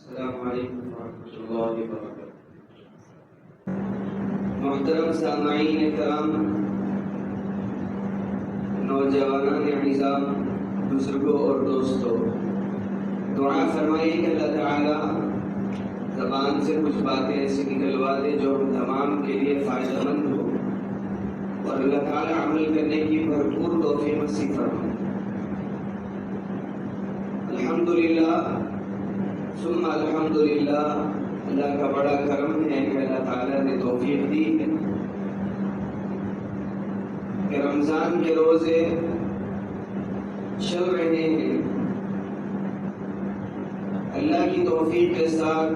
السلام علیکم ورحمۃ اللہ وبرکاتہ۔ محترم سامعین کرام، نوجوانان عزام، بزرگوں اور دوستوں، دعا فرمائیے کہ اللہ تعالی زبان سے کچھ باتیں ایسی نکلوا دے جو ہم تمام کے لیے فائدہ مند ہو، اور اللہ تعالی عمل کرنے کی بھرپور توفیق نصیب فرمائے۔ الحمدللہ ثم الحمدللہ، اللہ کا بڑا کرم ہے کہ اللہ تعالیٰ نے توفیق دی ہے کہ رمضان کے روزے چل رہے ہیں۔ اللہ کی توفیق کے ساتھ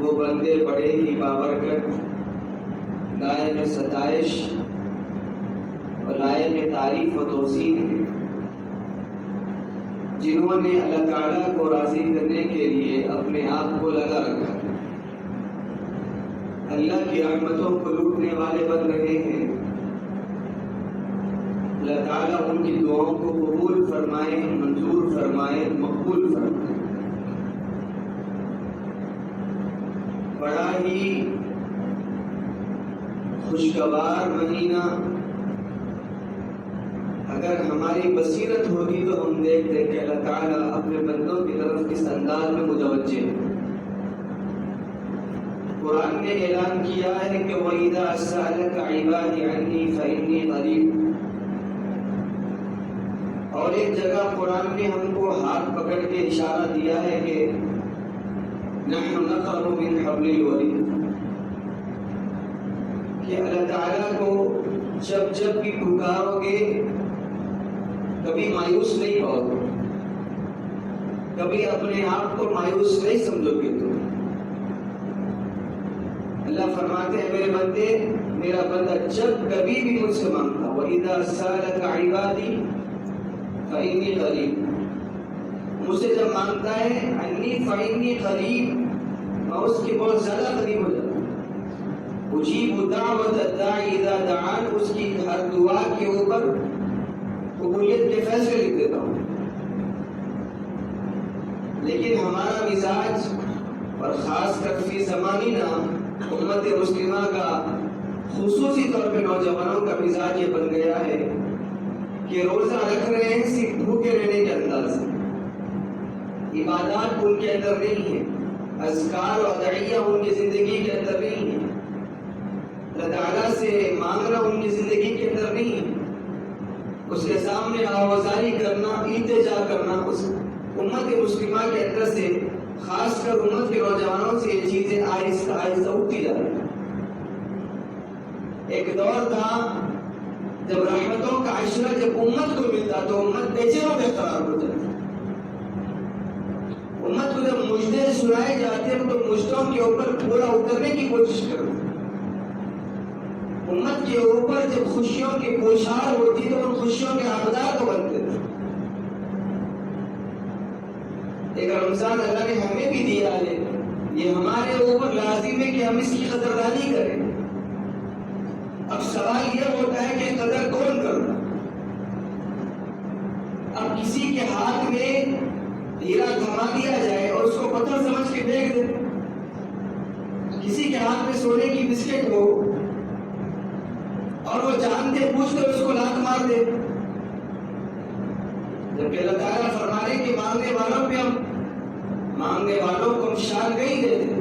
وہ بندے بڑے ہی بابرکت، لائق ستائش اور لائق تعریف و توصیف ہیں، جنہوں نے اللہ تعالیٰ کو راضی کرنے کے لیے اپنے آپ کو لگا رکھا ہے، اللہ کی رحمتوں کو لوٹنے والے بن رہے ہیں۔ اللہ تعالیٰ ان کی دعاؤں کو قبول فرمائے، منظور فرمائے، مقبول فرمائے۔ بڑا ہی خوشگوار مہینہ، اگر ہماری بصیرت ہوگی تو ہم دیکھتے کہ اللہ تعالیٰ اپنے بندوں کی طرف کس انداز میں متوجہ ہے۔ قرآن نے اعلان کیا ہے کہ وَإِذَا سَأَلَكَ عِبَادِي عَنِّي فَإِنِّي قَرِيبٌ، اور ایک جگہ قرآن نے ہم کو ہاتھ پکڑ کے اشارہ دیا ہے کہ نَحْنُ نَقْرَبُ مِنْ حَبْلِ الْوَرِيدِ، کہ اللہ تعالیٰ کو جب بھی پکارو گے کبھی مایوس نہیں ہو گے، کبھی اپنے آپ کو مایوس نہیں سمجھو گے۔ تو اللہ فرماتے ہیں میرے بندے، میرا بندہ جب کبھی بھی مجھ سے مانگتا، وَإِذَا سَأَلَكَ عِبَادِي فَإِنِّي قَرِيبٌ، مجھ سے جب مانگتا ہے عَنِّي فَإِنِّي قَرِيبٌ، میں اس کے بہت زیادہ قریب ہو جاتا ہوں۔ اجیب دعوت الداعی اذا دعان، اس کی ہر دعا کے اوپر قبولیت کے فیصلے لکھ دیتا ہوں۔ لیکن ہمارا مزاج، اور خاص کر فی زماننا امت مسلمہ کا، خصوصی طور پہ نوجوانوں کا مزاج یہ بن گیا ہے کہ روزہ رکھ رہے ہیں صرف بھوکے رہنے کے انداز سے، عبادات ان کے اندر نہیں ہے، اذکار و ادعیہ ان کی زندگی کے اندر نہیں ہے، اللہ تعالیٰ سے مانگنا ان کی زندگی کے اندر نہیں ہے، اس کے سامنے آوازاری کرنا، التجا کرنا، اس امت مسلمہ کے اندر سے، خاص کر امت کے نوجوانوں سے یہ چیزیں آہستہ آہستہ اٹھتی جا رہی ہیں۔ ایک دور تھا جب رحمتوں کا عشرہ جب امت کو ملتا تو امت بے چین و بے قرار ہو جاتی، امت کو جب مجدے سنائے جاتے تو مجدوں کے اوپر پورا اترنے کی کوشش کرتی، امت کے اوپر جب خوشیوں کی پوشار ہوتی تو ان خوشیوں کے حقدار تو بنتے تھے۔ ایک رمضان اللہ نے ہمیں بھی دیا ہے، یہ ہمارے اوپر لازم ہے کہ ہم اس کی قدردانی کریں۔ اب سوال یہ ہوتا ہے کہ قدر کون کرتا؟ اب کسی کے ہاتھ میں ہیرا تھما دیا جائے اور اس کو پتھر سمجھ کے پھینک دے، کسی کے ہاتھ میں سونے کی بسکٹ ہو اور وہ جانتے پوچھتے اس کو لات مار دے، جبکہ اللہ تعالیٰ فرما رہے کہ مانگنے والوں پہ ہم، مانگنے والوں کو ہم شان نہیں دیتے،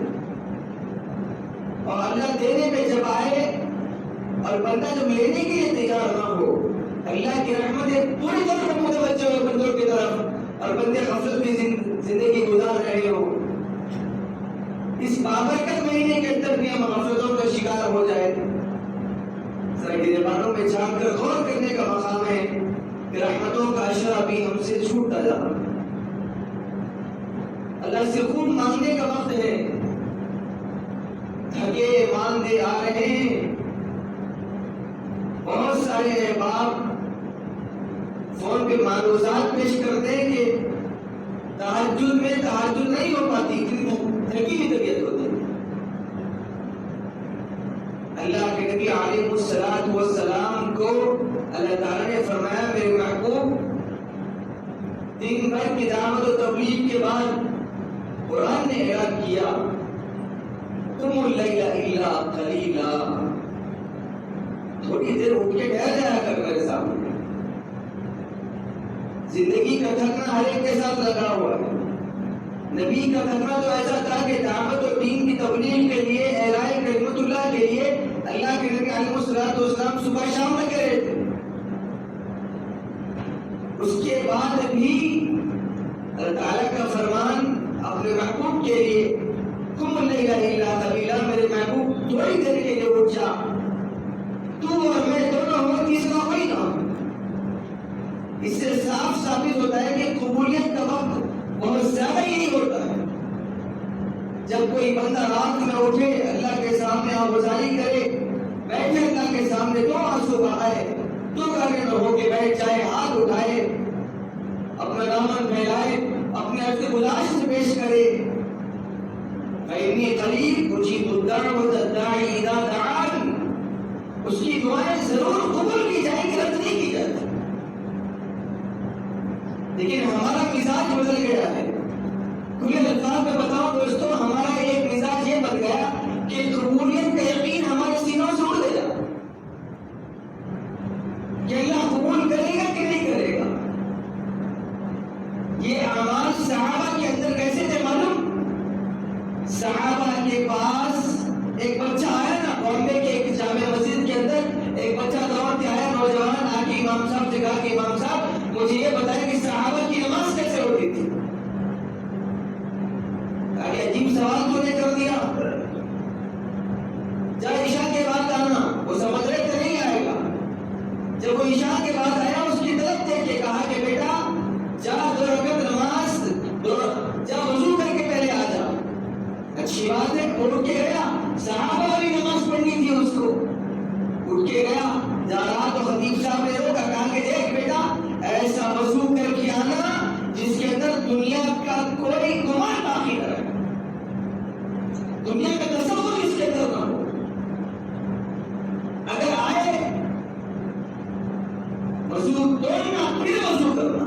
اور اللہ دینے پہ جب آئے اور بندہ جب لینے کے لیے تیار نہ ہو، اللہ کی رحمتیں پوری طرح متوجہ ہو بندوں کی طرف اور بندے غفلت میں زندگی گزار رہے ہو، اس بابرکت مہینے کے اندر بھی ہم غفلتوں کا شکار ہو جائے، ذرا گریبانوں میں جھانک کر غور کرنے کا مقام ہے کہ رحمتوں کا عشرہ بھی ہم سے چھوٹتا جا رہا ہے۔ اللہ سے خوب مانگنے کا وقت ہے، تھکے ماندے آ رہے ہیں، بہت سارے احباب فون پہ معروضات پیش کرتے ہیں کہ تہجد میں تہجد نہیں ہو پاتی، اتنی تھکی ہوئی طبیعت ہوتی ہے۔ اللہ کے نبی علیہ السلام کو اللہ تعالیٰ نے فرمایا میرے محبوب دن بھر کی دعوت و تبلیغ کے بعد قرآن نے اعلان کیا قم اللیل الا قلیلا، تھوڑی دیر اٹھ کے بیٹھ جایا کر میرے سامنے. زندگی کا تھکنا ہر ایک کے ساتھ لگا ہوا ہے. نبی کا تھکنا تو ایسا تھا کہ دعوت اور دین کی تبلیغ کے لیے، اعلاء کلمت اللہ کے لیے اللہ کے نبی علیہ الصلوۃ والسلام صبح شام لگے رہے تھے. اس کے بعد بھی اللہ تعالیٰ کا فرمان اپنے محبوب کے لیے قم اللیل الا قلیلا، میرے محبوب تھوڑی دیر کے لیے اٹھ جا، تو اور میں دونوں ہوں، تیسرا کوئی نہ. اس سے صاف ثابت ہوتا ہے کہ قبولیت کا وقت بہت زیادہ یہی ہوتا ہے جب کوئی بندہ رات میں اٹھے، اللہ کے سامنے آوازاری کرے، بیٹھے اللہ کے سامنے، دو آنسو بہائے، تو کرنے نہ ہو کے بیٹھ جائے، ہاتھ اٹھائے، اپنا دامن پھیلائے، اپنے عرض گزارش پیش کرے. فإنی قریب اجیب الدعوۃ الداعی اذا دعان، اس کی دعائیں ضرور قبول کی جائیں گی، رد نہیں کی جاتی. لیکن ہمارا مزاج بدل گیا ہے. کھلے الفاظ میں بتاؤ دوستوں، ہمارا ایک مزاج یہ بن گیا کہ قبولیت کا یقین ہمارے سینوں سے اڑ گیا کہ اللہ قبول کرے گا کہ نہیں کرے گا. یہ اعمال صحابہ کے اندر کیسے تھے معلوم؟ صحابہ کے پاس ایک بچہ آیا نا، بامبے کے ایک جامع مسجد کے اندر ایک بچہ دوڑ کے آیا، نوجوان آ کے امام صاحب سے کہا کہ امام صاحب مجھے یہ بتائیں کہ صحابہ کی نماز کیسے ہوتی تھی. عجیب سوال تو نے کر دیا، جا عشاء کے بعد آنا. وہ سمجھ رہے تھے نہیں آئے گا. جب وہ عشاء کے بعد آیا، اس کی طرف دیکھ کے کہا کہ بیٹا جا 2 رکعت نماز جا وضو کر کے پہلے آ جا. اچھی بات ہے، وہ اٹھ کے گیا. صحابہ والی نماز پڑھنی تھی اس کو. اٹھ کے گیا، جا رہا تو خطیب صاحب نے روکا، کہا کہ دیکھ بیٹا ایسا وضو کر کے آنا جس کے اندر دنیا کا کوئی گمان باقی نہ رہے، دنیا کا تصور اس کے اندر نہ ہو. اگر آئے وضو توڑنا پھر وضو کرنا،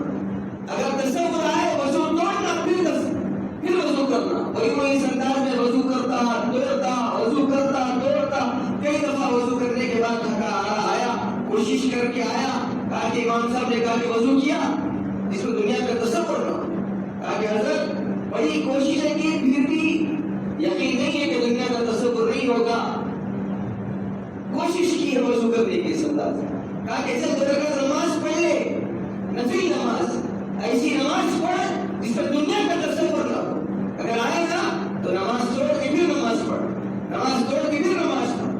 اگر تصور آئے وضو توڑنا پھر وضو کرنا. وہی اس انداز میں وضو کرتا توڑتا، وضو کرتا توڑتا. کئی دفعہ وضو کرنے کے بعد تھکا آیا، کوشش کر کے آیا، کہا کہ امام صاحب نے کہا کہ وضو کیا جس میں دنیا کا تصور نہ ہو. کہا کہ حضرت بڑی کوشش ہے کہ پھر بھی یقین نہیں ہے کہ دنیا کا تصور نہیں ہوگا. کوشش کی ہے وضو کرنے کے اس انداز میں. کہا کہ چل 2 رکعت نماز پڑھ لے، نفل نماز، ایسی نماز پڑھ جس پر دنیا کا تصور نہ ہو. اگر آئے گا تو نماز توڑ کے پھر نماز پڑھ، نماز توڑ کے پھر نماز پڑھ.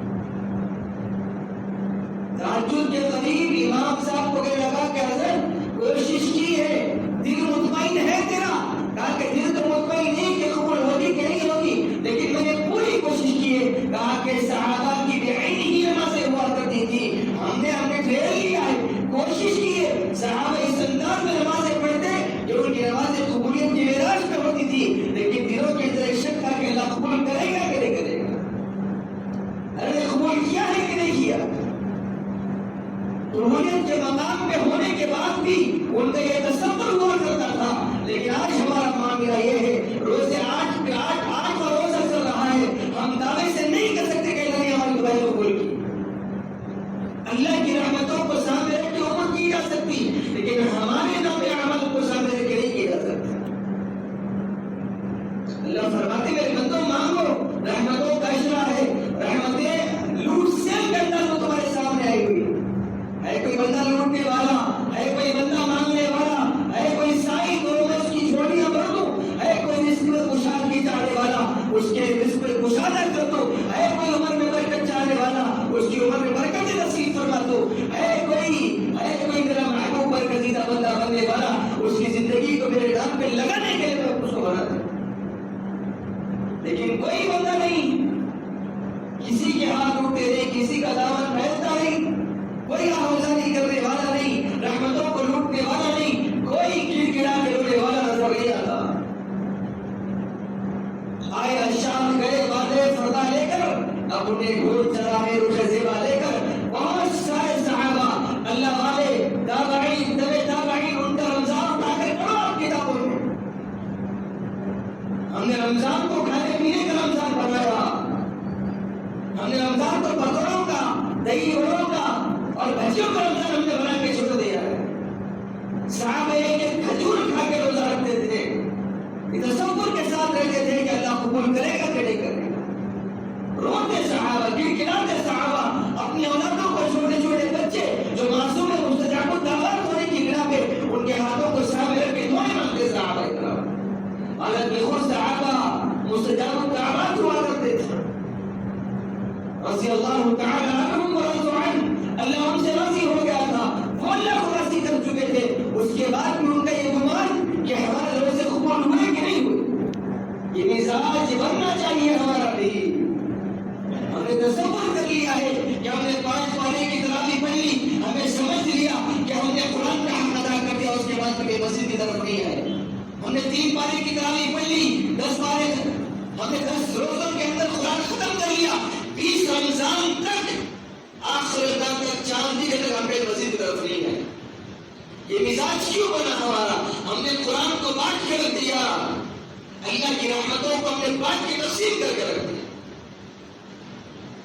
تہجد کے قریب امام صاحب کو کہنے لگا کہ حضرت کوشش کی ہے، دل مطمئن ہے تیرا؟ کہا کہ دل تو مطمئن نہیں کہ قبول ہوگی کہ نہیں ہوگی، لیکن میں نے پوری کوشش کی ہے. کہا کہ صحابہ کی بعین ہی نمازیں ہوا کرتی تھی، ہم نے ٹھہر لیا ہے، کوشش کی ہے. صحابہ اس انداز میں نمازیں پڑھتے جو ان کی نمازیں قبولیت کی معراج پہ ہوتی تھی، لیکن دلوں کے اندر ایک شک تھا کہ اللہ قبول کرے گا کہ نہیں کرے گا. ارے قبول کیا ہے کہ نہیں کیا؟ قبولیت کے مقام پہ ہونے کے بعد بھی ان کا یہ تصور ہوا کرتا تھا. لیکن آج ہمارا معاملہ یہ ہے، روزے 8 روزہ چل رہا ہے، ہم دعوے سے نہیں کر سکتے کہ اللہ نے ہماری دعائیں قبول کی. اللہ کی رحمتوں کو سامنے رکھ کے عمر کی جا سکتی، لیکن ہمارے نام عمل کو سامنے رکھ کے نہیں کی جا سکتی. اللہ فرماتے میرے بندوں مانگو، رحمتوں کا اشارہ ہے. رحمتیں لوٹ سیل کے اندر وہ تمہارے سامنے آئی ہوئی ہے. کوئی بندہ لوٹنے والا ہے، کوئی بندہ مانگنے والا ہے، کوئی سائی دو میں اس کی جھولیاں بھر دو، ہے کوئی رزق میں خوشحال کی چاہنے والا اس کے رزق میں خوشحال کر دو، ہے کوئی عمر میں برکت چاہنے والا اس کی عمر میں برکت نصیب فرما دو، ہے کوئی میرا محبوب برکتیدہ بندہ بننے والا اس کی زندگی کو میرے نام پہ لگانے کے لیے میں اس کو بنا دوں. لیکن کوئی بندہ نہیں، کسی کے ہاتھ اٹھتے نہیں، کسی کا دامن پھیلتا نہیں، کوئی آوازانی کرنے والا نہیں، رحمتوں کو لوٹنے والا نہیں، کوئی کھڑکھڑا کے رونے والا نظر نہیں آتا. آئے شام گئے والے فردا لے کر، اپنے گھوڑ چراہے رخ زیبا لے کر بہت سارے صحابہ اللہ والے تابعین تابعین ان کا رمضان اٹھا کر پڑھو آپ کتابوں میں. ہم ہم نے رمضان کو کھانے پینے کا رمضان بنایا، ہم نے رمضان کو پکوڑوں کا، دہی بڑوں کا اور بھجیوں کا رمضان ہم نے بنا کے چھوڑ دیا ہے۔ صحابہ ایک کھجور کھا کے روزہ رکھتے تھے، تصور کے ساتھ رہتے تھے کہ اللہ قبول کرے گا کہ نہیں کرے گا۔ روتے صحابہ، گڑگڑاتے صحابہ، اپنی اولادوں کو، چھوٹے چھوٹے بچے جو معصوم ہیں مستجاب الدعوات ہونے کی بنا پہ ان کے ہاتھوں کو سامنے رکھ کے دعائیں مانگتے صحابہ کرام۔ حالانکہ خود صحابہ مستجاب الدعوات ہوا کرتے تھے، رضی اللہ تعالی عنہم ورضوا عنہ، اللہ ان سے راضی ہو گیا تھا، وہ اللہ کو راضی کر چکے تھے۔ اس کے بعد بھی ان کا یہ گمان کہ ہمارے روزے قبول ہوئے کہ نہیں ہوئے، یہ مزاج بننا چاہیے ہمارا بھی۔ ہم نے تصور کر لیا ہے کہ ہم نے 5 پارے کی تراویح پڑھ لی، ہمیں سمجھ لیا کہ ہم نے قرآن کا حق ادا کر دیا، اس کے بعد کبھی مسجد کی طرف نہیں آئے۔ ہم نے 3 پارے کی تراویح پڑھ لی، 10 پارے، ہم نے 10 روزوں کے اندر قرآن ختم کر لیا، 20 رمضان تک، آخر تک چاند دکھے تک ہم نے مسجد کی طرف نہیں آئے۔ یہ مزاج کیوں بنا ہمارا؟ ہم نے قرآن کو بانٹ کے رکھ دیا، اللہ کی رحمتوں کو ہم نے بانٹ کے تقسیم کر کے رکھ دیا۔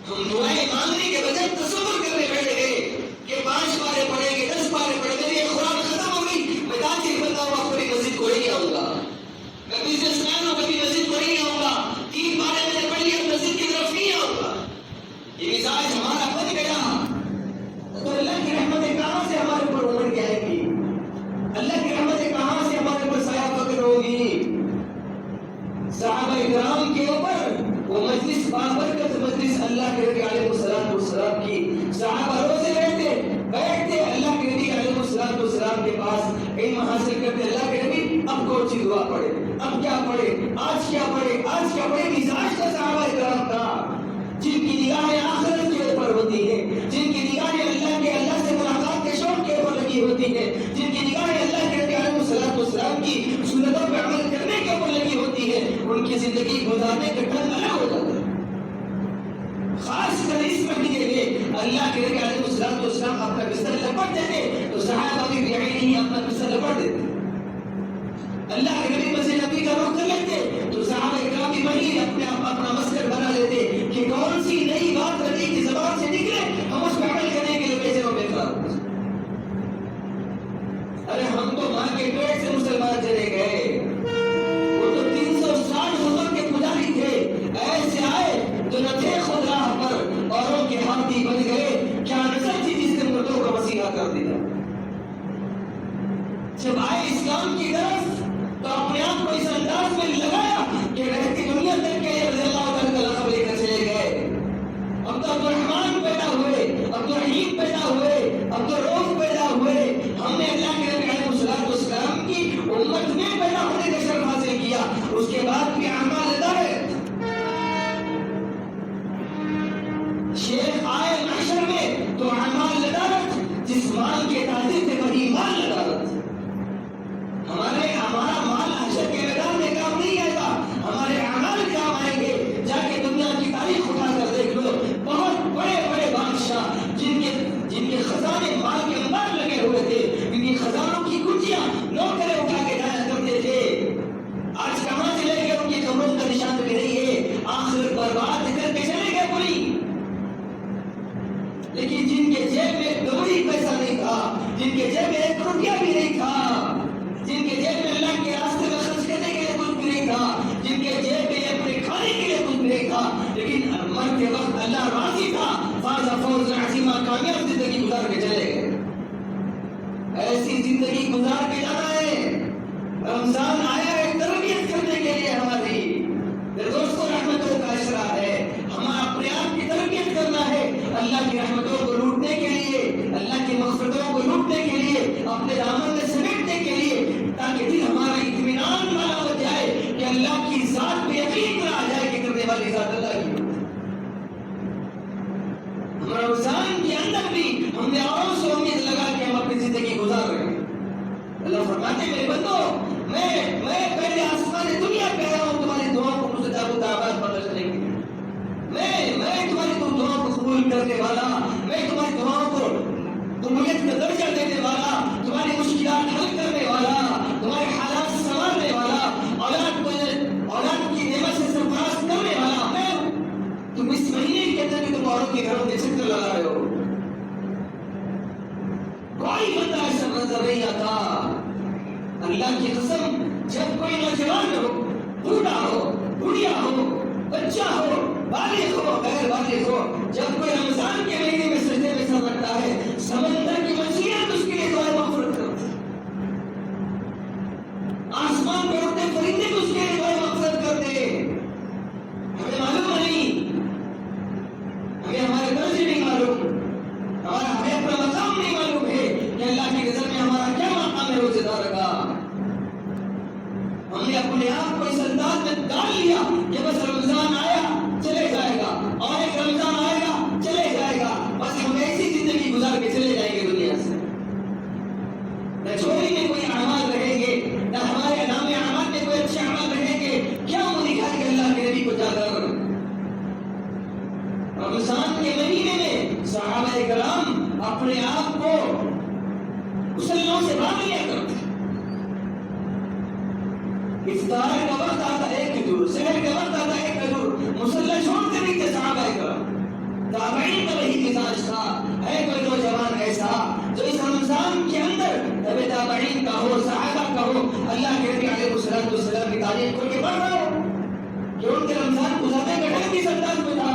ہم دعائیں مانگنے کے بجائے تصور کرنے بیٹھے گئے کہ 5 پارے پڑھیں گے، 10 پارے پڑھیں گے، یہ قرآن ختم ہو گئی، میں تاجر بندہ ہوں، کبھی مسجد کو نہیں آؤں گا، میں بزنس مین ہوں، کبھی مسجد کو نہیں آؤں گا، 3 پارے میں نے پڑھ لیا، مسجد کی طرف نہیں آؤں گا۔ یہ مزاج ہمارا بن گیا تو اللہ کی رحمتیں کہاں سے ہمارے اوپر ابھر کے آئیں گی؟ اللہ کی رحمتیں کہاں سے ہمارے اوپر سایہ فکر ہوگی؟ صحابہ کرام کے اوپر وہ مجلس بابرکت مجلس اللہ کے نبی علیہ السلام کی، صحابہ روزے بیٹھتے اللہ کے نبی علیہ السلام کے پاس علم حاصل کرتے، اللہ کے نبی اب کون سی دعا پڑھے، اب کیا پڑھے، آج کیا پڑھے، آج کیا پڑھے۔ مزاج کا صحابہ کرام کا، جن کی نگاہیں آخرت کے اوپر ہوتی ہیں، جن کی نگاہیں اللہ سے ملاقات کے شوق کے اوپر لگی ہوتی ہیں، جن کی نگاہیں اللہ کے نبی علیہ السلام کی سنتوں پہ عمل کرنے کے اوپر لگی ہوتی ہے، ان کی زندگی گزارنے کا ڈھنگ الگ ہو جاتا ہے۔ خاص کر اس مہینے میں اللہ کے نبی علیہ السلام اپنا بستر لپٹ دیتے تو صحابہ بھی نہیں اپنا بستر لپٹ دیتے۔ اللہ کے نبی مسجد نبی کا رخ کر لیتے تو صحابہ کرام بھی وہی اپنا مسکن بنا لیتے کہ کون سی نئی بات نبی کی زبان سے نکلے ہم اس پہ عمل کرنے کے لیے پیسے میں بیکار ہوتے۔ ارے ہم تو ماں کے پیٹ سے مسلمان چلے گئے، وہ تو 360 حضور کے پجاری تھے، ایسے آئے تو نہ تھے خود راہ پر، اوروں کے ہاتھی بن گئے، کیا نظر تھی جس نے مردوں کا مسیحا کر دیا۔ جب آئے اسلام کی طرف تو اپنے آپ کو اس انداز میں لگایا کہ رہتی دنیا تک کے رضی اللہ عنہ کا لقب لے کر چلے گئے۔ اب تو عبدالرحمن پیدا ہوئے، عبدالرحیم پیدا ہوئے، عبدالرؤف پیدا ہوئے، ہم نے اللہ کے نبی علیہ السلام کی امت میں پیدا ہونے کا شرف حاصل کیا۔ اس کے بعد بھی اعمال ہدایت، شیخ آئے محشر میں تو اعمال ہدایت، جس مال کے تاجر تھے وہی مال ہدایت۔ ہمارا مال حشر کے میدان میں کام نہیں آئے گا، ہمارے اعمال کام آئیں گے۔ جا کے دنیا کی تاریخ اٹھا کر دیکھ لو، بہت بڑے بڑے بادشاہ جن کے خزانے مال کے انبار لگے ہوئے تھے، ان کی خزانوں کی کنجیاں نوکرے اٹھا کے جایا کرتے تھے، آج کہاں چلے گئے؟ ان کی قبروں کا نشان بھی نہیں ہے، آخر برباد کر کے چلے گئے پوری۔ لیکن جن کے جیب میں دوری پیسہ نہیں تھا، جن کے جیب میں 1 روپیہ بھی نہیں تھا، جن کے جیب میں اللہ کے راستے میں خرچ کرنے کے لیے کچھ بھی نہیں تھا، جن کے جیب میں اپنے کھانے کے لیے کچھ بھی نہیں تھا، لیکن مرتے وقت اللہ راضی تھا، فاز فوز عظیمہ، کامیاب زندگی گزار کے چلے گئے۔ ایسی زندگی گزار کے جانا ہے۔ رمضان آیا ہے تربیت کرنے کے لیے ہماری، میرے دوستوں رحمتوں کا اشرا ہے، ہمیں اپنے آپ کی تربیت کرنا ہے، اللہ کی رحمتوں کو لوٹنے کے لیے، اللہ کی مغفرتوں کو لوٹنے کے لیے، اپنے دامن میں سمیٹنے کے لیے، تاکہ دل ہمارا اطمینان والا ہو جائے کہ اللہ کی ذات پہ یقین آ جائے کہ کرنے والی ذات اللہ کی۔ رمضان کے اندر بھی ہم نے اوروں سے امید لگا کے ہم اپنی زندگی گزار رہے ہیں۔ اللہ فرماتے میرے بندو، میں پہلے آسمان دنیا پہ آیا ہوں تمہاری دعاؤں کو مستجاب الدعوات پر رکھنے کے لیے، میں تمہاری دعاؤں کو قبول کرنے والا، میں تمہاری دعاؤں کو قبولیت کا درجہ دینے والا، تمہاری مشکلات حل کرنے والا، تمہارے حالات سنوارنے والا، اولاد کی قسم جب کوئی نوجوان ہو، بوڑھا ہو، بڑھیا ہو، بچہ ہو، بالغ ہو، غیر بالغ ہو، جب کوئی رمضان کے مہینے میں سجدے میں سر رکھتا ہے، سمندر کی مچھلیاں اس کے لیے دعائیں مغفرت کرتی ہیں، آسمان پہ اڑتے پرندے اس کے لیے دعائیں مغفرت کرتے ہیں۔ ہمیں معلوم نہیں، ہمیں ہمارے درجے نہیں معلوم، ہمیں اپنا مقام نہیں معلوم ہے کہ اللہ کی نظر میں ہمارا کیا مقام ہے روزے دار کا۔ ہم نے اپنے آپ کو اس انداز میں ڈال لیا کہ بس رمضان آیا چلے جائے گا، اور ایک رمضان آئے گا چلے جائے گا، بس ہم ایسی زندگی گزار کے چلے جائیں گے دنیا سے۔ نہ چوری میں کوئی اعمال رہیں گے، نہ ہمارے نام اعمال میں کوئی اچھے اعمال رہیں گے۔ کیا وہ دکھائے کہ اللہ کے نبی کو جا کر رمضان کے مہینے میں صحابہ کرام اپنے آپ کو مسلمانوں سے باندھ لیا کرتے، افطار کا وقت آتا ایک کھجور، سحر کا وقت آتا ایک کھجور، مسلح چھوڑتے نہیں تھے صحابہ کرام۔ تابعین کا وہی مزاج تھا۔ ہے کوئی نوجوان ایسا جو اس رمضان کے اندر تبع تابعین کا ہو، صحابہ کا ہو، اللہ کے نبی علیہ الصلوۃ والسلام کی تعلیم کھول کے پڑھ رہا ہو کہ ان کے رمضان گزارنے کا ڈھنگ کس انداز میں تھا؟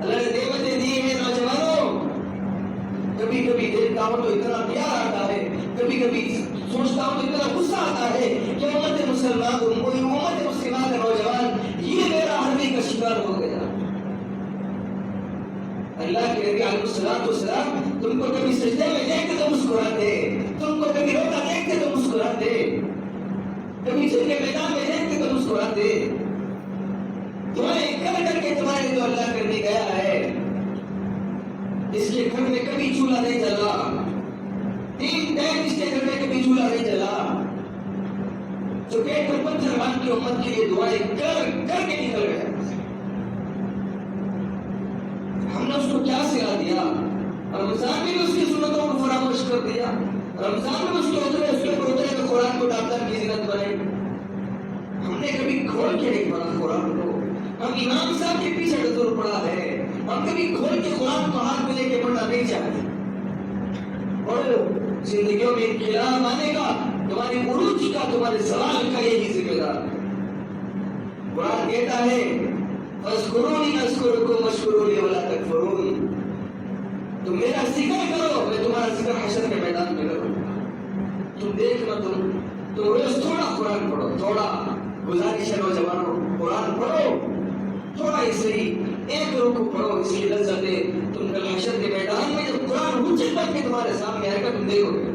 اللہ نے نعمتیں دی ہیں نوجوانوں، کبھی کبھی دیکھتا ہوں تو اتنا پیار آتا ہے، کبھی کبھی سوچتا ہوں تو اتنا غصہ آتا ہے کہ امت مسلمان کوئی امت مسلمہ کا نوجوان یہ میرا حربی کا شکار ہو گیا۔ اللہ کے نبی علیہ الصلوۃ والسلام تم کو کبھی سجدے میں دیکھتے تو مسکراتے، تم کو کبھی روتا دیکھتے تو مسکراتے، کبھی جنگ کے میدان میں دیکھتے تو مسکراتے، دعائیں کر کر کے تمہارے لیے تو اللہ کرنے گیا ہے۔ اس کے گھر میں کبھی چولہا نہیں جلا، 3 ٹائم اس کے گھر میں کبھی چولہا نہیں جلا، جو پیٹ پر پتھر باندھ کے امت کے لیے دعائیں کر کر کے نکل گیا۔ ہم نے اس کو کیا سکھا دیا؟ رمضان میں بھی اس کی سنتوں کو فراموش کر دیا، رمضان میں اس کے اوپر اترے تو قرآن کو ڈاکٹر کی زینت بنائے۔ ہم نے کبھی کھول کے نہیں پڑھا قرآن کو، ہم امام صاحب کے پیچھے ڈزور پڑا ہے، ہم کبھی کھول کے قرآن کو ہاتھ میں لے کے پڑھنا نہیں چاہتے۔ اور زندگیوں میں انقلاب آنے کا، تمہاری عروج کا، تمہارے زوال کا یہی ذمہ دار ہے۔ قرآن کہتا ہے فاذکرونی اذکرکم واشکروا لی ولا تکفرون، تم میرا ذکر کرو میں تمہارا ذکر حشر کے میدان میں کروں۔ تم دیکھنا، تم روز تھوڑا قرآن پڑھو، تھوڑا گزارش ہے نوجوانوں، قرآن پڑھو تھوڑا ہی صحیح، ایک رکوع پڑھو، اس کی لذت ہے تم کل حشر کے میدان میں جب قرآن حجت بن کے تمہارے سامنے آئے گا تم دیکھو گے۔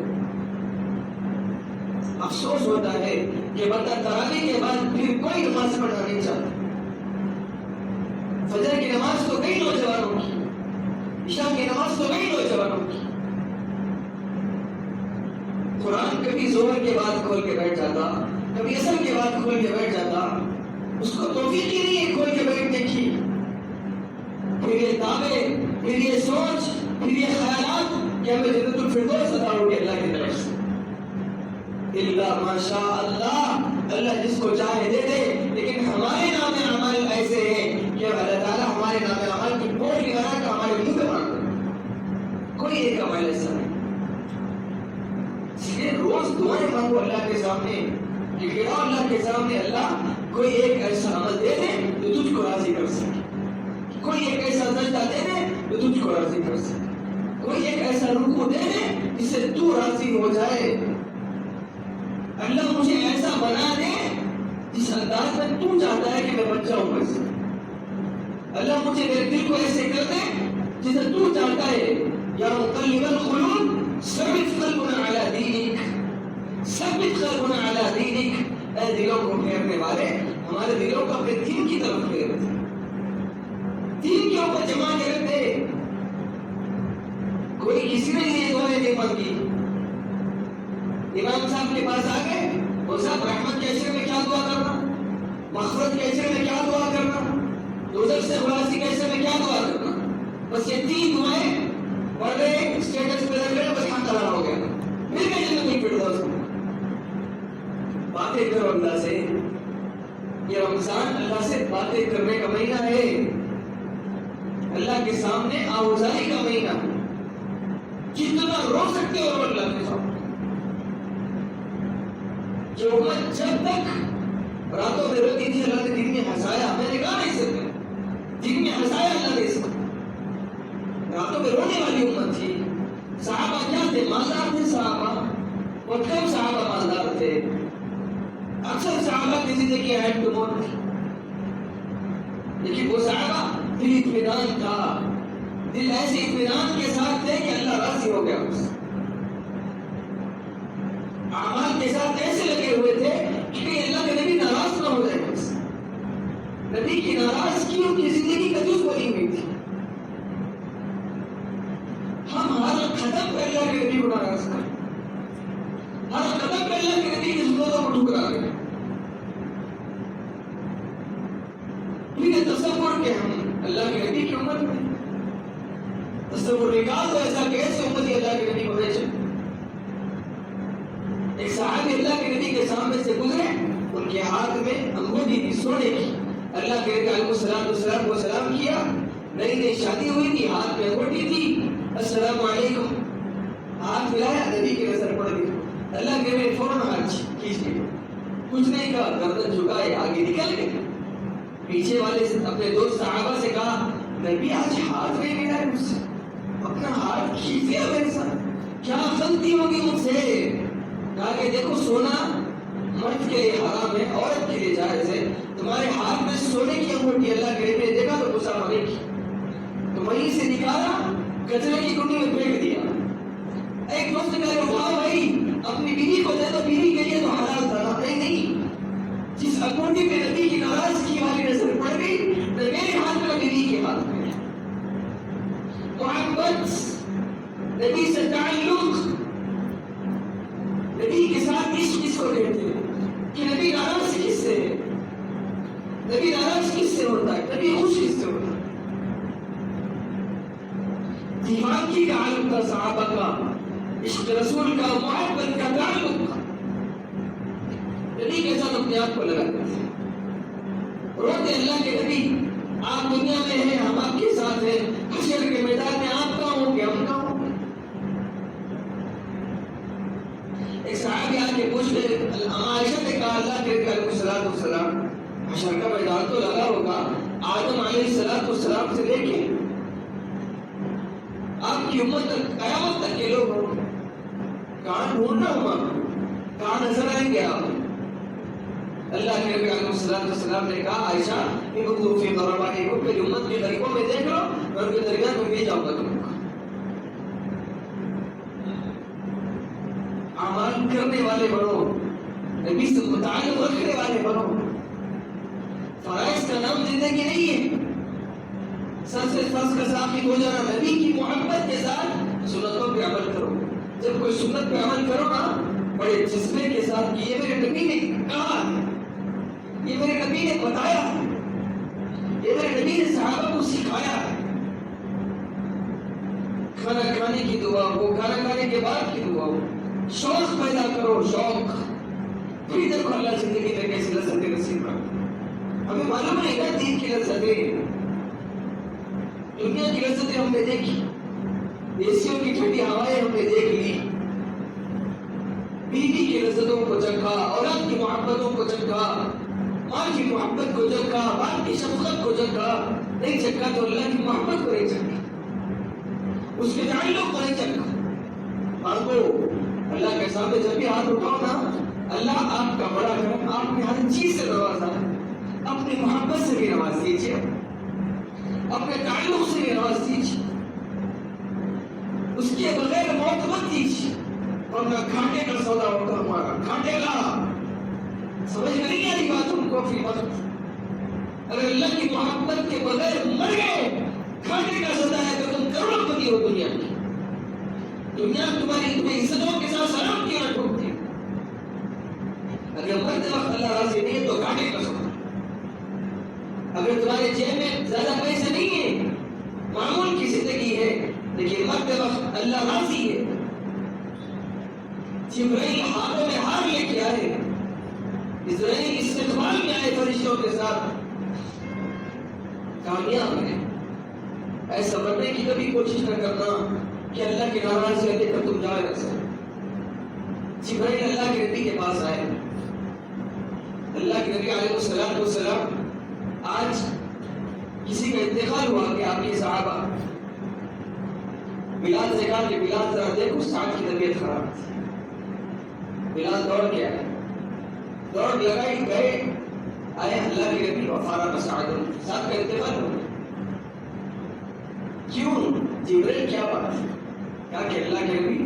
افسوس ہوتا ہے کہ بندہ تراویح کے بعد پھر کوئی نماز پڑھنا نہیں چاہتا۔ فجر کی نماز تو کئی نوجوانوں کی، عشاء کی نماز تو کئی نوجوانوں کی، قرآن کبھی ظہر کے بعد کھول کے بیٹھ جاتا، کبھی عصر کے بعد کھول کے بیٹھ جاتا، اس کو توفیق ہی نہیں ہے کھول کے بیٹھنے کی۔ پھر یہ دعوے، پھر یہ سوچ، پھر یہ خیالات کہ ہمیں جنت الفردوس عطا ہوگی اللہ کی طرف سے۔ اللہ ماشاء اللہ، اللہ جس کو چاہے دے دے، لیکن ہمارے نام اعمال ایسے ہیں کہ اللہ تعالیٰ ہمارے نام اعمال کی پوٹلی بنا کر ہمارے منہ پہ مار دے۔ کوئی ایک عمل ایسا نہیں۔ اس لیے روز دعائیں مانگو اللہ کے سامنے کہ گراؤ اللہ کے سامنے، اللہ کوئی ایک ایسا عمل دے دے جو تجھ کو راضی کر سکے، کوئی ایک ایسا سجدہ دے دے جو تجھ کو راضی کر سکے، کوئی ایک ایسا رکوع دے دے جس سے تو راضی ہو جائے۔ اللہ مجھے ایسا بنا دے جس انداز میں تو چاہتا ہے کہ میں بن جاؤں ویسے۔ اللہ مجھے میرے دل کو ایسے کر دے جسے تو چاہتا ہے۔ یا مقلب القلوب ثبت قلبنا علی دینک، ثبت قلبنا علی دینک۔ اے دلوں کو پھیرنے والے، ہمارے دلوں کو اپنے دین کی طرف پھیر دے، دین کے اوپر جما کے رکھ دے۔ کوئی کسی نے یہ دعائیں نہیں مانگی، امام صاحب کے پاس آ گئے، وہ صاحب رحمت کے عشرے میں کیا دعا کرنا، مغفرت کے عشرے میں کیا دعا کرنا، دوزخ سے خلاصی کے عشرے میں کیا دعا کرنا، بس یہ 3 دعائیں پڑھ رہے، اسٹیٹس پہ رکھ رہے، بس یہاں قرار ہو گیا، مل گئے جنت الفردوس میں۔ باتیں کرو اللہ سے، یہ رمضان اللہ سے باتیں کرنے کا مہینہ ہے، اللہ کے سامنے آوازائی کا مہینہ، جتنا رو سکتے ہو اللہ کے سامنے۔ کہ امت جب تک راتوں میں روتی تھی اللہ نے دن میں ہنسایا. میں نے کہا نہیں سکتے دن میں ہنسایا اللہ نے اس کو. راتوں میں رونے والی امت تھی. صحابہ کیا تھے؟ مالدار تھے صحابہ. اور کم صحابہ مالدار تھے. اکثر صحابہ کی زندگی ہینڈ ٹو ماؤتھ تھی. لیکن وہ صحابہ دل اطمینان تھا. دل ایسے اطمینان کے ساتھ تھے کہ اللہ راضی ہو گیا اس. اعمال کے ساتھ ایسے لگے ہوئے تھے کہ کہیں اللہ کے نبی ناراض نہ ہو جائے اس. نبی کی ناراضگیوں کی زندگی کا جز بنی ہوئی تھی. ہم ہر قدم پہ اللہ کے نبی کو ناراض کریں. ہر قدم پہ اللہ کے نبی کی ضرورتوں کو ٹھکرا دیں. یہ تصور کہ ہم اللہ کے نبی کی امت میں تصور نکال تو ایسا کیسے امتی اللہ کے نبی کو بھیجے. ایک صحابی اللہ کے نبی کے سامنے سے گزرے, ان کے ہاتھ میں انگوٹھی تھی سونے کی. اللہ کے نبی علیہ السلام کو سلام کیا. نئی نئی شادی ہوئی تھی, ہاتھ میں انگوٹھی تھی. السلام علیکم ہاتھ ملایا, نبی کی نظر پڑ گئی. اللہ کے نبی فوراً ہاتھ کھینچ لیا, کچھ نہیں کہا, گردن جھکائے آگے نکل گئے. پیچھے والے اپنے دوست صحابہ سے کہا نبی آج ہاتھ نہیں ملا ہے مجھ سے, اپنا ہاتھ کھینچ لیا میرے ساتھ, کیا غلطی ہوگی مجھ سے. کہا کہ دیکھو سونا مرد کے لیے حرام ہے, عورت کے لیے جائز ہے. تمہارے ہاتھ میں سونے کی انگوٹھی اللہ کے نبی نے دیکھا تو غصہ ہونے کی, تو وہیں سے نکالا, کچرے کی کنڈی میں پھینک دیا. ایک دوست نے کہا اٹھاؤ بھائی اپنی بیوی کو دے دو, بیوی کے لیے تو حلال تھا. نہیں, جس انگوٹھی پہ نبی کی ناراضگی والی نظر پڑ گئی تو میرے ہاتھ میں نبی کے ہاتھ میں. محبت, نبی سے تعلق, نبی کے ساتھ عشق کس کو کہتے ہیں کہ نبی ناراض کس سے ہے, نبی ناراض کس سے ہوتا ہے, نبی خوش کس سے ہوتا ہے. دیوانگی کا عالم تھا صحابہ کا, عشق رسول کا, محبت کا تعلق تھا. نبی کے ساتھ اپنے آپ کو لگاتے تھے, روتے اللہ کے نبی آپ دنیا میں ہیں, ہم آپ کے ساتھ ہیں, حشر کے میدان میں آپ کہاں ہوں گے, ہم کہاں ہوں گے. ایک صحابی آ کے پوچھ لے, عائشہ نے کہا اللہ کے نبی علیہ السلام حشر کا میدان تو لگا ہوگا, آدم علیہ السلام سے لے کے آپ کی امت تک قیامت تک کے لوگ ہوں, کہاں ڈھونڈنا ہوں آپ, کہاں نظر آئیں گے آپ. اللہ کے نبی علیہ السلام نے کہا عائشہ انظروا فی غربائکم, میری امت کے غریبوں میں دیکھ لو, میں ان کے درمیان میں بھی جاؤں گا تم کو. اعمال کرنے والے بنو, نبی سے متعلق رکھنے والے بنو. فرائض کا نام زندگی نہیں ہے. سب سے فرض کا ثابت ہو جانا, نبی کی محبت کے ساتھ سنتوں پہ عمل کرو. جب کوئی سنت پہ عمل کرو نا بڑے جذبے کے ساتھ کہ یہ میرے نبی نے کہا, یہ میرے نبی نے بتایا, یہ میرے نبی نے صحابہ کو سکھایا. کھانا کھانے کی دعا ہو, کھانا کھانے کے بعد کی دعا ہو, شوق پیدا کرو, شوق. پھر دیکھو اللہ زندگی میں کیسی لذتیں نصیب کرتا. ہمیں معلوم نہیں ہے دین کی لذتیں, دنیا کی لذتیں ہم نے دیکھی, ایسیوں کی ٹھنڈی ہوائیں ہم نے دیکھ لی, بیوی کی لذتوں کو چکھا, اولاد کی محبتوں کو چکھا, ماں کی محبت کو چکھا, باپ کی شفقت کو چکھا. نہیں چکھا تو اللہ کی محبت کو نہیں چکھا, اس کے تعلق کو نہیں چکھا. مانگو اللہ کے سامنے جب بھی ہاتھ اٹھاؤ نا, اللہ آپ کا بڑا کرم, آپ نے ہر چیز سے نوازا ہے. اپنی محبت سے بھی نواز دیجیے, اپنے تعلق سے بھی نواز دیجیے, اس کے بغیر موت مت دیجیے. ورنہ کھاٹے کا سودا ہوگا ہمارا, کھاٹے کا. سمجھ میں نہیں آ رہی بات تم کو فی وقت. اگر اللہ کی محبت کے بغیر مر گئے, کھاٹے کا سودا ہے تو تم کروڑ پتی ہو دنیا کی. دنیا تمہاری عزتوں کے ساتھ سلام کیا ٹوٹتی. اگر مرتے وقت اللہ راضی نہیں ہے تو کھاٹے کا سودا. اگر تمہارے جیب میں زیادہ پیسے نہیں ہیں, معمول کی زندگی ہے, لیکن مرتے وقت اللہ راضی ہے. جبرائیل ہاتھوں میں ہار لے کے آئے, اسرائیل استقبال میں آئے فرشتوں کے ساتھ, کامیاب ہے. ایسا بننے کی کبھی کوشش نہ کرنا کہ اللہ کی ناراضگی دیکھ کر تم جا نہ سکو. جبرائیل اللہ کے نبی کے پاس آئے, علیہ السلام آج کسی کا انتقال ہوا کہ آپ کے صحابہ بلال سے کہا کہ بلال ذرا دیکھو سعد کی طبیعت خراب تھی. بلال دوڑ کے آئے, دوڑ لگائی گئے, آئے اللہ کے نبی وفارق سعد کا انتقال ہو گیا. کیوں؟ جبریل کیا بات ہے؟ کہا کہ اللہ کے نبی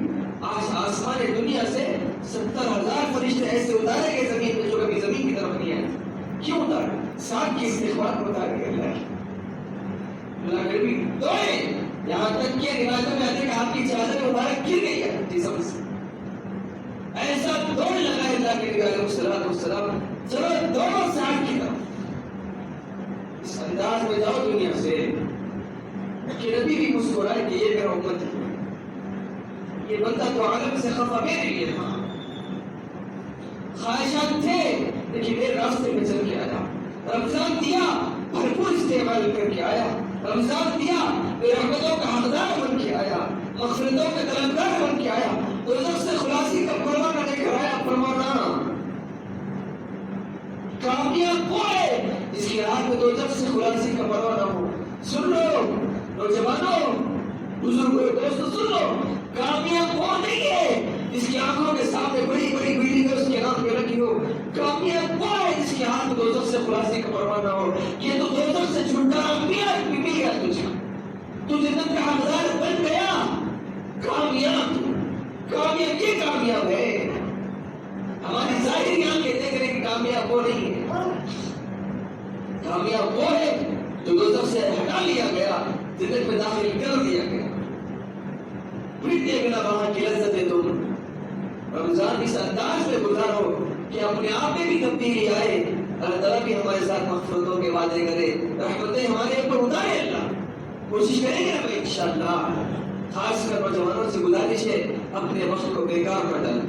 آج آسمان دنیا سے 70,000 فرشتے ایسے اتارے گئے زمین پہ جو کبھی زمین کی طرف نہیں آئے. کیوں اتارے؟ سعد کی استغفار کو اتارے گئے اللہ کے نبی دوڑے, یہاں تک کہ روایتوں میں آتے کہ آپ کی چادر مبارک گر گئی ہے جسم سے. ایسا دوڑ لگا ہے اللہ کے نبی علیہ السلام, چلو دوڑو سعد کی طرف. اس انداز میں جاؤ دنیا سے کہ نبی بھی مسکرائے کہ یہ میرا امت ہے, یہ بندہ تو عالم سے خفا میرے لیے تھا. خواہشات تھے لیکن میرے راستے میں چل کے آیا. رمضان دیا بھرپور استعمال کر کے آیا. رمضان دیا رحمتوں کا حقدار بن کے آیا, مغفرتوں کا طلبگار بن کے آیا. دوزخ سے خلاصی کا پرواہ نہ لے کر آیا. فرمانا کامیاب وہ ہے جس کی رات میں دوزخ سے خلاصی کا پرواہ نہ ہو. سن لو نوجوانوں, بزرگوں, دوستوں, سن لو, کامیاب وہ نہیں ہے جس کی آنکھوں کے سامنے بڑی بڑی بلڈنگ اس کے نام پہ رکھی ہو. کامیاب وہ ہے جس کے ہاتھ میں دوزخ سے خلاصی کا پرواہ نہ ہو. یہ تو دوزخ سے چھٹکارا مل گیا تجھے, تو جنت کا حقدار بن گیا. کامیاب کامیاب یہ کامیاب ہے. ہماری ظاہری آنکھیں دیکھ رہے کہ کامیاب وہ نہیں ہے. کامیاب وہ ہے جو دوزخ سے ہٹا لیا گیا, جنت میں داخل کر دیا گیا. پھر دیکھنا وہاں کی لذتیں تم رمضان اس انداز میں گزارو کہ اپنے آپ میں بھی تبدیلی آئے. اللہ تعالیٰ بھی ہمارے ساتھ مغفرتوں کے وعدے کرے, رحمتیں ہمارے اوپر اتارے. اللہ کوشش کریں گے ہمیں انشاءاللہ. خاص کر نوجوانوں سے گزارش ہے اپنے وقت کو بیکار نہ ڈالیں.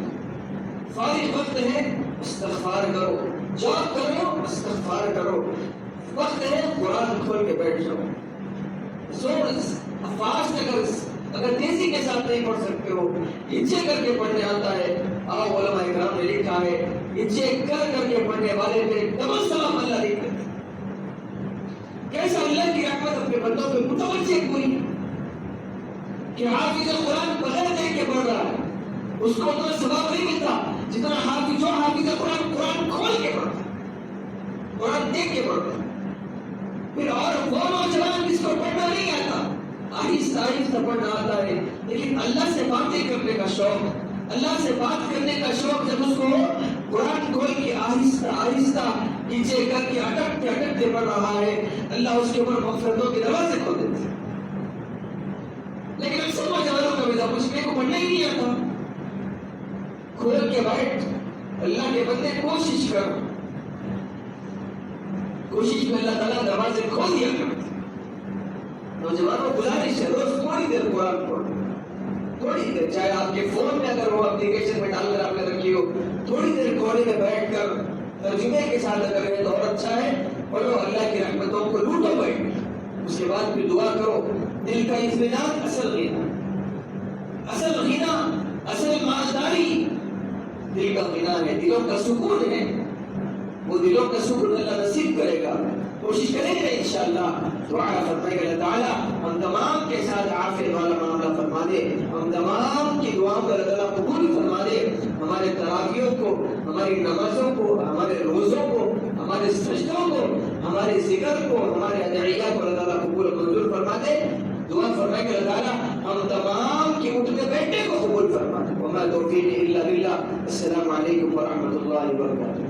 فارغ وقت ہے استغفار کرو, جاب کرو استغفار کرو. وقت ہے قرآن کھول کے بیٹھ جاؤ. فاسٹ اگر تیزی کے ساتھ نہیں پڑھ سکتے ہو, ہچے کر کے پڑھنے آتا ہے. علماء اکرام نے لکھا ہے ہچے کر کے پڑھنے والے پہ ڈبل ثواب اللہ دیتا ہے. کیسا اللہ کی رحمت اپنے بندوں پہ متوجہ ہوئی کہ حافظ قرآن بغیر دیکھ کے پڑھ رہا ہے, اس کو اتنا ثواب نہیں ملتا جتنا حافظ قرآن کھول کے پڑھتا ہے, قرآن دیکھ کے پڑھتا ہے. پھر اور وہ نوجوان جس کو پڑھنا نہیں آتا, آہستہ آہستہ پڑھنا آتا ہے, لیکن اللہ سے باتیں کرنے کا شوق, اللہ سے بات کرنے کا شوق, جب اس کو قرآن کھول کے آہستہ آہستہ نیچے کر کے اٹکتے پڑھ رہا ہے, اللہ اس کے اوپر مغفرتوں کے دروازے کھول دیتے ہیں. لیکن اکثر نوجوانوں کا مزاج مجھ کو پڑھنا ہی نہیں آتا. کھول کے بیٹھ, اللہ کے بندے کوشش کر, کوشش میں اللہ تعالیٰ دروازے کھول دیا کرتے. نوجوانوں گزارش ہے روز تھوڑی دیر قرآن پڑھو, تھوڑی دیر, چاہے آپ کے فون میں اگر وہ اپلیکیشن میں ڈال کر آپ نے رکھی ہو, تھوڑی دیر کونے میں بیٹھ کر ترجمے کے ساتھ اگر ہے تو اور اچھا ہے. پڑھو, اللہ کی رحمتوں کو لوٹو بیٹھ. اس کے بعد پھر دعا کرو. دل کا اطمینان اصل غنا, اصل غنا, اصل مالداری دل کا غنا ہے, دلوں کا سکون ہے. وہ دلوں کا سکون اللہ نصیب کرے گا. کوشش کریں گے انشاءاللہ. دعا فرمائے گا اللہ تعالیٰ ہم تمام کے ساتھ عافیت والا معاملہ فرما دے. ہم تمام کی دعاؤں کو اللہ تعالیٰ قبول فرما دے. ہمارے تراویحوں کو, ہماری نمازوں کو, ہمارے روزوں کو, ہمارے سجدوں کو, ہمارے ذکر کو, ہمارے ادعیہ کو اللہ تعالیٰ قبول منظور فرما دے. دعا فرمائے گا اللہ تعالیٰ ہم تمام کے اٹھنے بیٹھنے کو قبول فرما دے. وما توفیقی الا باللہ. السلام علیکم ورحمۃ اللہ وبرکاتہ.